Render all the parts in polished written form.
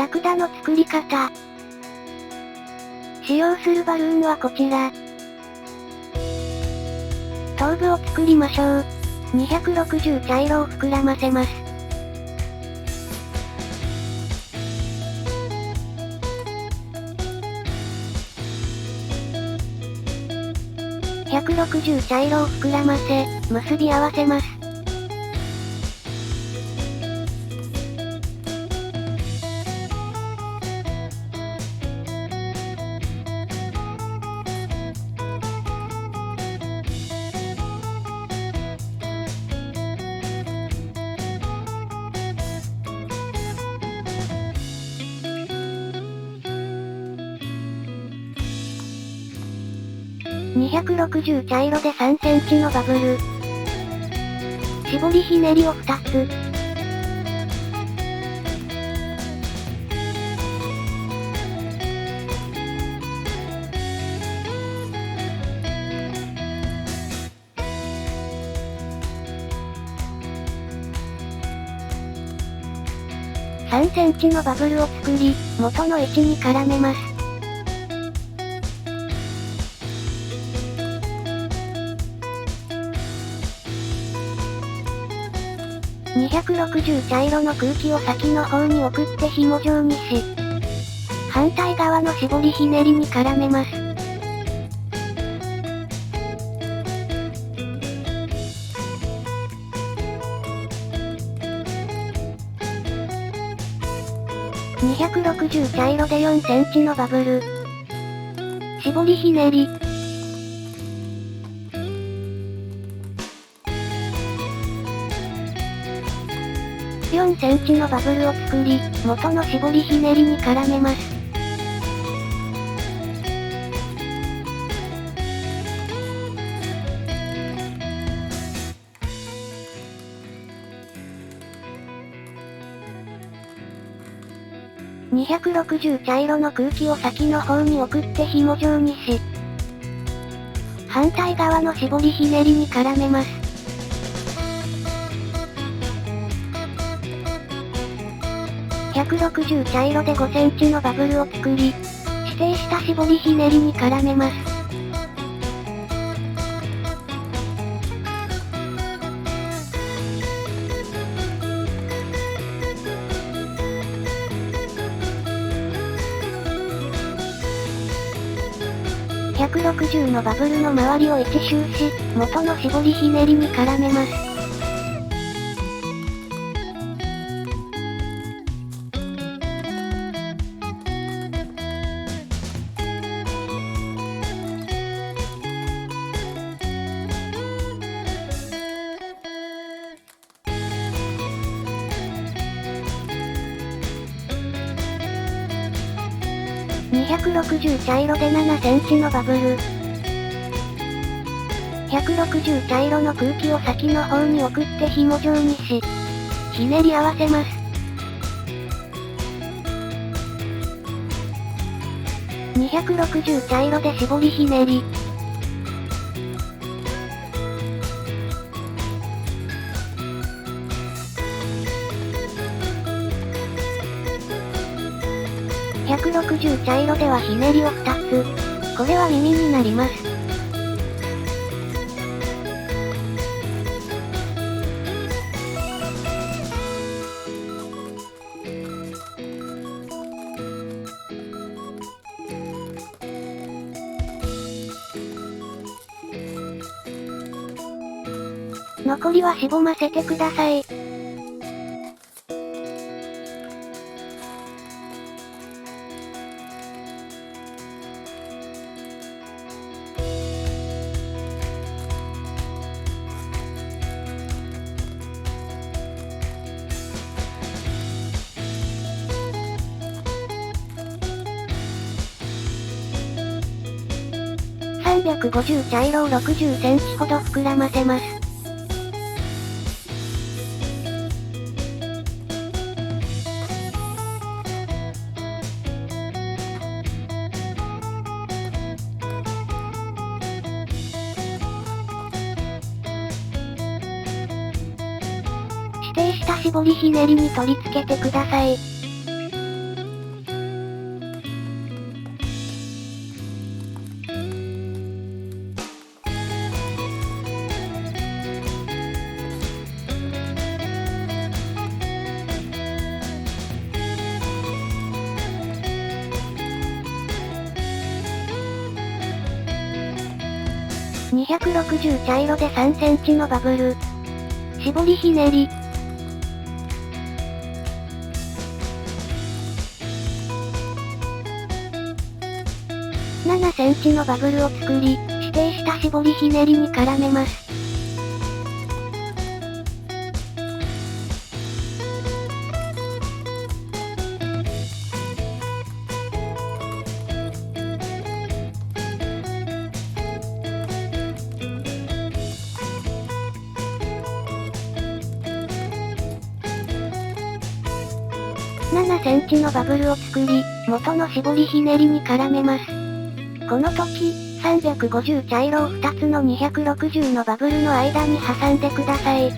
ラクダの作り方。使用するバルーンはこちら。頭部を作りましょう。260茶色を膨らませます。160茶色を膨らませ、結び合わせます。260茶色で3センチのバブル。絞りひねりを2つ。3センチのバブルを作り、元の位置に絡めます。260茶色の空気を先の方に送って紐状にし、反対側の絞りひねりに絡めます。260茶色で4センチのバブル。絞りひねり。4センチのバブルを作り、元の絞りひねりに絡めます。260茶色の空気を先の方に送って紐状にし、反対側の絞りひねりに絡めます。160茶色で5センチのバブルを作り、指定した絞りひねりに絡めます。160のバブルの周りを1周し、元の絞りひねりに絡めます。260茶色で7センチのバブル。160茶色の空気を先の方に送って紐状にし、ひねり合わせます。260茶色で絞りひねり。160茶色ではひねりを2つ。これは耳になります。残りはしぼませてください。350茶色を60センチほど膨らませます。指定した絞りひねりに取り付けてください。260茶色で3センチのバブル。絞りひねり。7センチのバブルを作り、指定した絞りひねりに絡めます。7センチのバブルを作り、元の絞りひねりに絡めます。この時、350茶色を2つの260のバブルの間に挟んでください。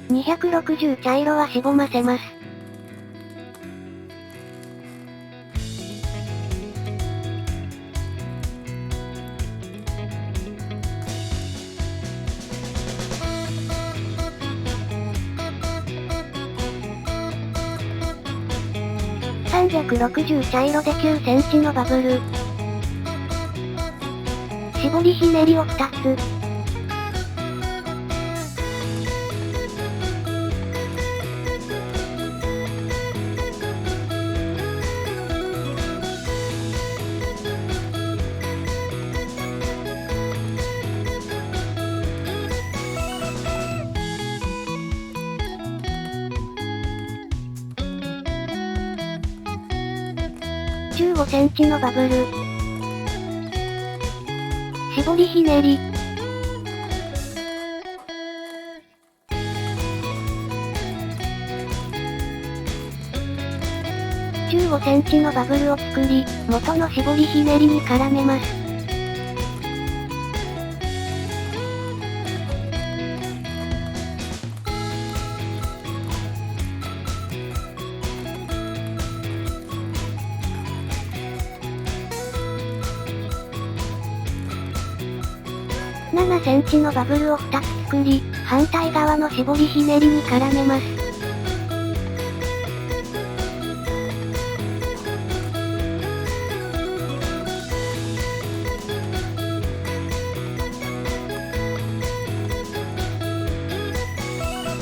260茶色はしぼませます。360茶色で9センチのバブル。絞りひねりを2つ。15センチのバブル。絞りひねり。15センチのバブルを作り、元の絞りひねりに絡めます。7センチのバブルを2つ作り、反対側の絞りひねりに絡めます。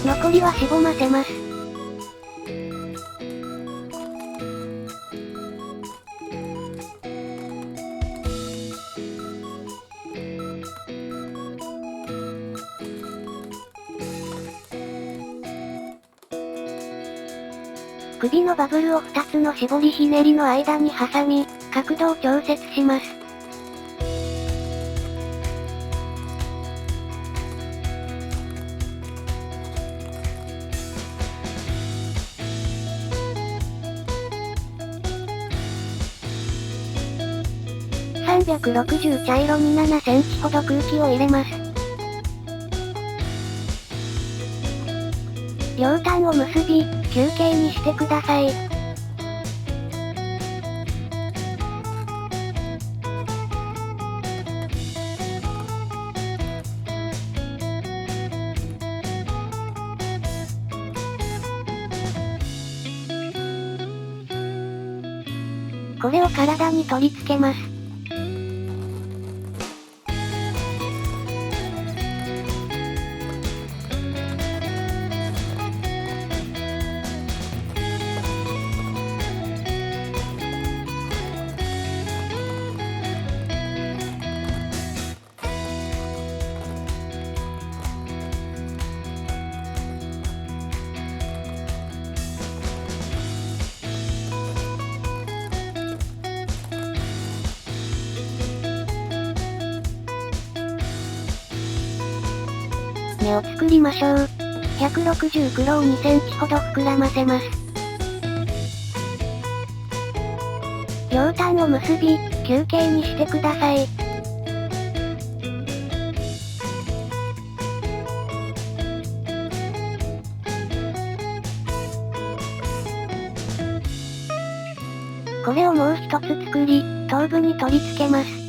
残りはしぼませます。首のバブルを2つの絞りひねりの間に挟み、角度を調節します。360茶色に7センチほど空気を入れます。両端を結び、球形にしてください。これを体に取り付けます。目を作りましょう。160黒を2センチほど膨らませます。両端を結び、球形にしてください。これをもう一つ作り、頭部に取り付けます。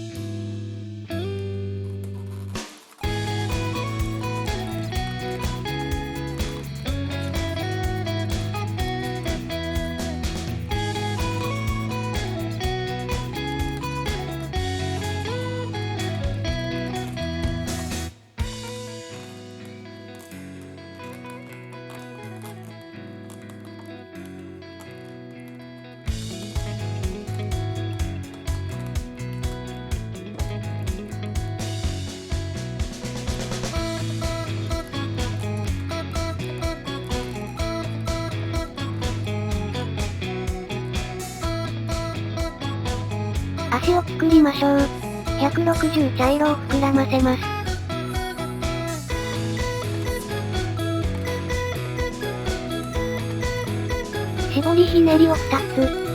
足を作りましょう。160茶色を膨らませます。絞りひねりを2つ。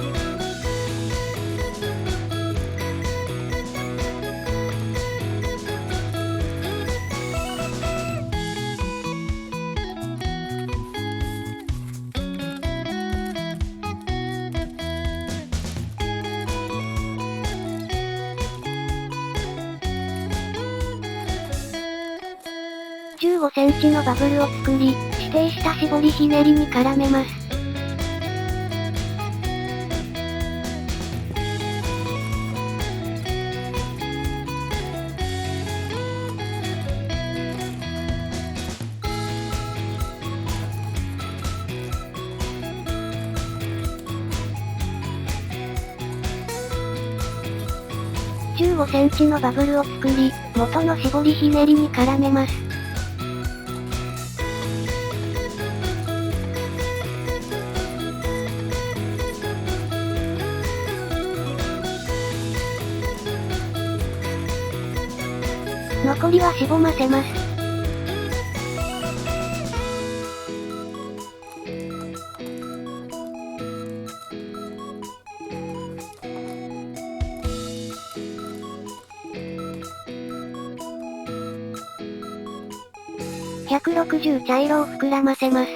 15センチのバブルを作り、指定した絞りひねりに絡めます。15センチのバブルを作り、元の絞りひねりに絡めます。残りはしぼませます。160茶色を膨らませます。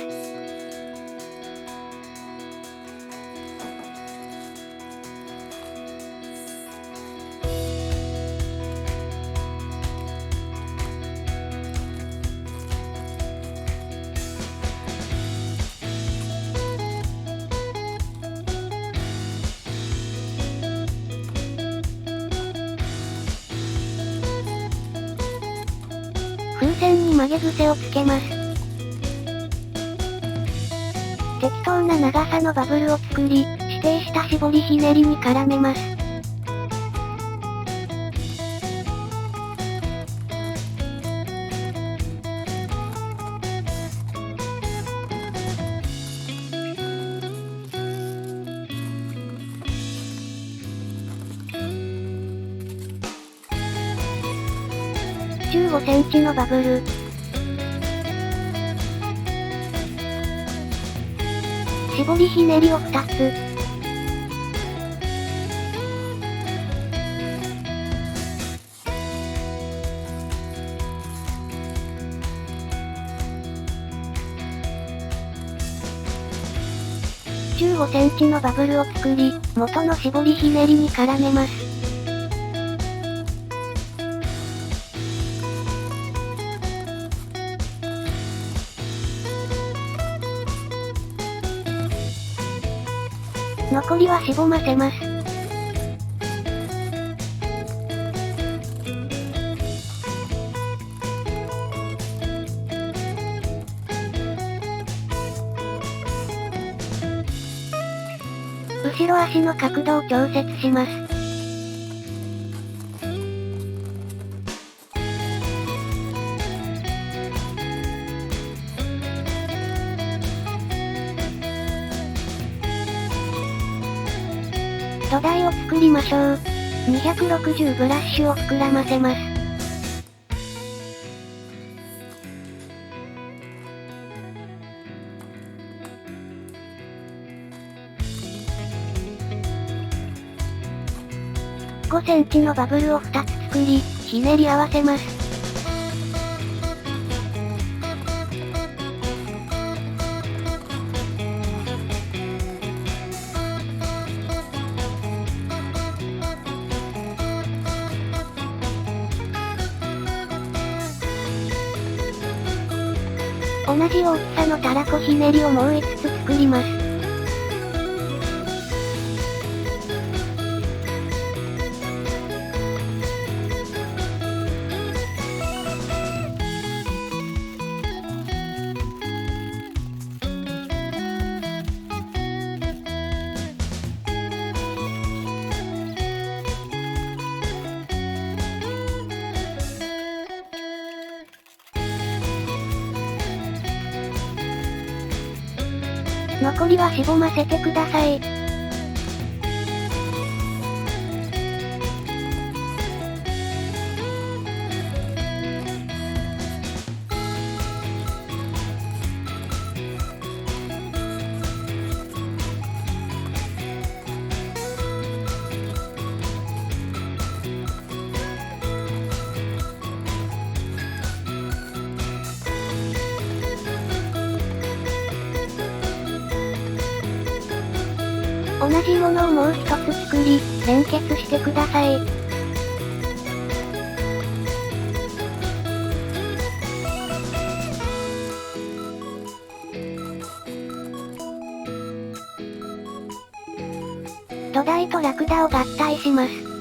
風船に曲げ癖をつけます。適当な長さのバブルを作り、指定した絞りひねりに絡めます。15センチのバブル。絞りひねりを2つ。15センチのバブルを作り、元の絞りひねりに絡めます。残りはしぼませます。後ろ足の角度を調節します。土台を作りましょう。260ブラッシュを膨らませます。5センチのバブルを2つ作り、ひねり合わせます。同じ大きさのたらこひねりをもう5つ作ります。残りはしぼませてください。同じものをもう一つ作り、連結してください。土台とラクダを合体します。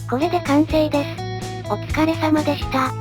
これで完成です。お疲れ様でした。